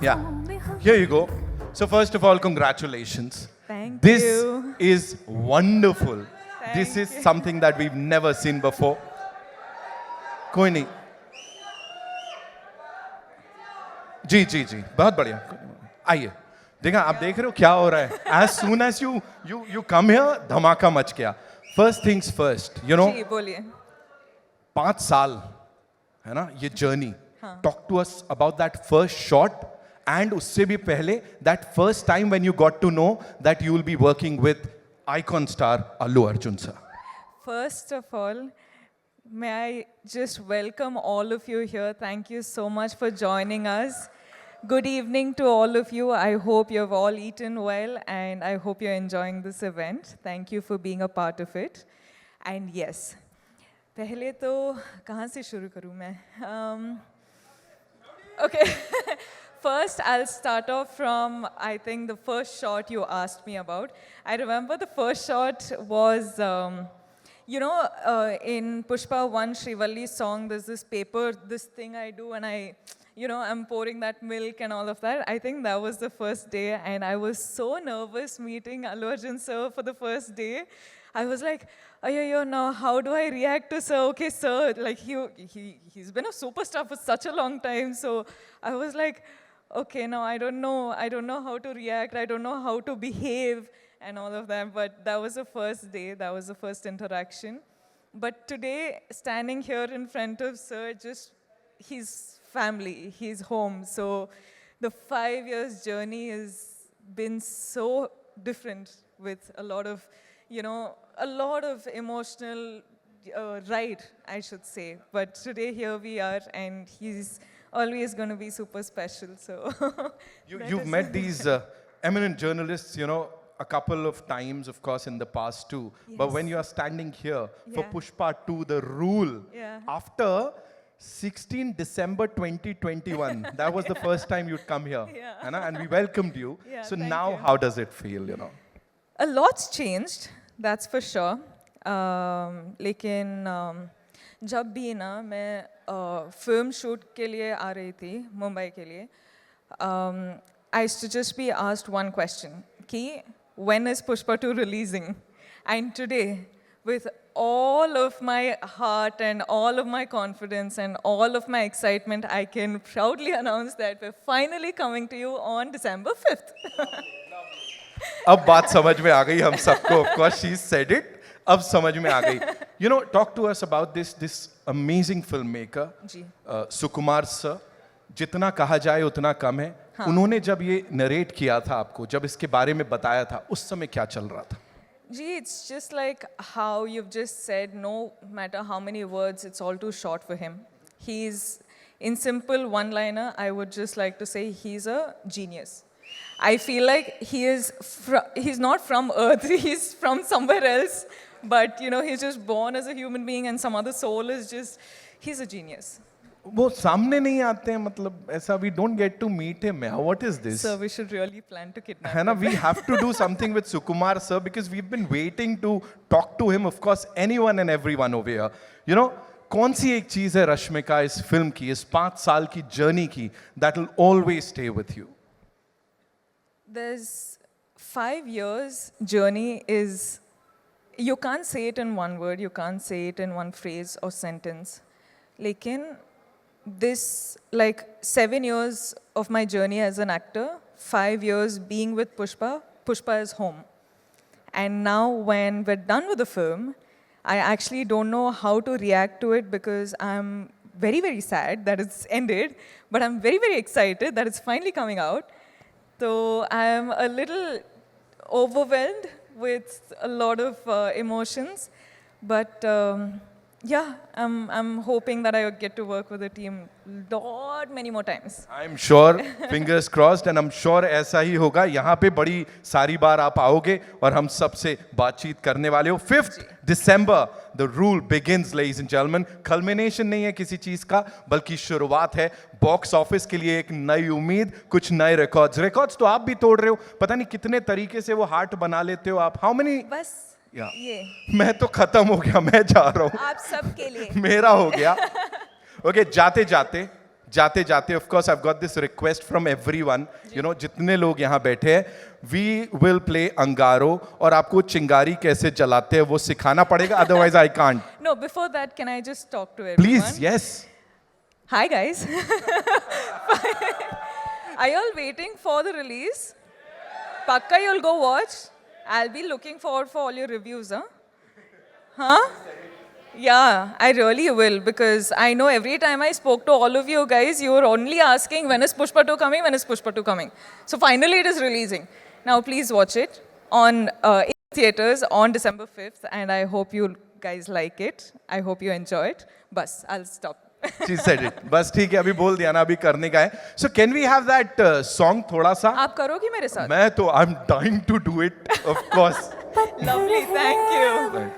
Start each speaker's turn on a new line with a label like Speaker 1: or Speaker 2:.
Speaker 1: Yeah. Here you go. So first of all, congratulations.
Speaker 2: Thank
Speaker 1: This
Speaker 2: you.
Speaker 1: is wonderful. This
Speaker 2: Thank
Speaker 1: is
Speaker 2: you.
Speaker 1: something that we've never seen before. कोई नहीं. जी जी जी बहुत बढ़िया. आइए. देखा आप देख रहे हो क्या हो रहा है. As soon as you come here, धमाका मच गया. First things first, you know.
Speaker 2: जी बोलिए.
Speaker 1: 5 साल है ना ये जर्नी. Talk to us about that first shot and उससे भी पहले that first time when you got to know that you will be working with icon star Allu Arjun sir.
Speaker 2: First of all, may I just welcome all of you here. Thank you so much for joining us. Good evening to all of you. I hope you have all eaten well and I hope you're enjoying this event. Thank you for being a part of it. And yes, पहले तो कहाँ से शुरू करूँ मैं? Okay. First, I'll start off from, I think, the first shot you asked me about. I remember the first shot was, in Pushpa 1, Srivalli's song, there's this paper, this thing I do, and I'm pouring that milk and all of that. I think that was the first day, and I was so nervous meeting Allu Arjun sir for the first day. I was like, yo, now how do I react to sir? Okay, sir, like he's been a superstar for such a long time, so I was like, okay, now I don't know how to react, I don't know how to behave and all of that, but that was the first day, that was the first interaction. But today, standing here in front of sir, just his family, his home, so the 5 years journey has been so different with a lot of emotional ride, I should say. But today here we are, and he's always going to be super special. So
Speaker 1: You've met these eminent journalists, a couple of times, of course, in the past too. But when you are standing here for
Speaker 2: Yeah.
Speaker 1: Pushpa 2, The Rule,
Speaker 2: Yeah.
Speaker 1: after 16 December 2021, that was the first time you'd come here.
Speaker 2: Yeah.
Speaker 1: है ना? And we welcomed you.
Speaker 2: Yeah,
Speaker 1: So
Speaker 2: thank
Speaker 1: now,
Speaker 2: you.
Speaker 1: how does it feel,
Speaker 2: A lot's changed, that's for sure. लेकिन जब भी ना मैं film shoot के लिए आ रही थी मुंबई के लिए, I used to just be asked one question, कि when is Pushpa 2 releasing? And today, with all of my heart and all of my confidence and all of my excitement, I can proudly announce that we're finally coming to you on December 5th.
Speaker 1: अब बात समझ में आ गई हम सबको. Of course, she said it. अब समझ में आ गई. Talk to us about this amazing filmmaker,
Speaker 2: जी.
Speaker 1: सुकुमार सर. जितना कहा जाए उतना कम है. उन्होंने जब ये नरेट किया था आपको, जब इसके बारे में बताया था, उस समय क्या चल रहा था?
Speaker 2: Gee, it's just like how you've just said, no matter how many words, it's all too short for him. He's, in simple one-liner, I would just like to say he's a genius. I feel like he's not from Earth, he's from somewhere else, but he's just born as a human being and some other soul is just, he's a genius.
Speaker 1: वो सामने नहीं आते हैं, मतलब ऐसा we don't get to meet him. What is this?
Speaker 2: So we should really plan to kidnap
Speaker 1: है ना?
Speaker 2: him.
Speaker 1: We have to do something with Sukumar sir because we've been waiting to talk to him. Of course, anyone and everyone over here. कौन सी एक चीज है रश्मिका इस film की, इस 5 साल की जर्नी की, that will always stay with you?
Speaker 2: There's 5 years journey is, you can't say it in one word, you can't say it in one phrase or sentence. Lekin, this, like 7 years of my journey as an actor, 5 years being with Pushpa is home. And now when we're done with the film, I actually don't know how to react to it because I'm very, very sad that it's ended, but I'm very, very excited that it's finally coming out. So I'm a little overwhelmed with a lot of emotions, but yeah, I'm hoping that I get to work with the team many more times.
Speaker 1: I'm sure, fingers crossed, and I'm sure ऐसा ही होगा. यहाँ पे बड़ी सारी बार आप आओगे और हम सबसे बातचीत करने वाले हो. 5th December, the rule begins, ladies and gentlemen. Culmination नहीं है किसी चीज का, बल्कि शुरुआत है. बॉक्स ऑफिस के लिए एक नई उम्मीद, कुछ नए रिकॉर्ड्स तो आप भी तोड़ रहे हो. पता नहीं कितने तरीके से वो हार्ट बना लेते हो आप. How many?
Speaker 2: बस ये
Speaker 1: मैं तो खत्म हो गया, मैं जा रहा हूँ.
Speaker 2: आप सबके लिए.
Speaker 1: मेरा हो गया. ओके, जाते जाते जाते जाते of course I have got this request from everyone, you know जितने लोग यहाँ बैठे हैं, वी विल प्ले अंगारो और आपको चिंगारी कैसे जलाते हैं वो सिखाना पड़ेगा, otherwise I can't.
Speaker 2: No, before that, can I just talk to everyone?
Speaker 1: Please, yes.
Speaker 2: Hi guys. Are you all waiting for the release? Pakka you'll go watch. I'll be looking forward for all your reviews, huh? Huh? Yeah, I really will, because I know every time I spoke to all of you guys, you were only asking when is Pushpa 2 coming, when is Pushpa 2 coming. So finally it is releasing. Now please watch it on in theaters on December 5th, and I hope you guys like it. I hope you enjoy it. Bas, I'll stop.
Speaker 1: She said it. बस ठीक है, अभी बोल दिया ना, अभी करने का है. So can we have that song थोड़ा सा?
Speaker 2: आप करोगी मेरे साथ?
Speaker 1: मैं तो I'm dying to do it, of course.
Speaker 2: Lovely, thank you.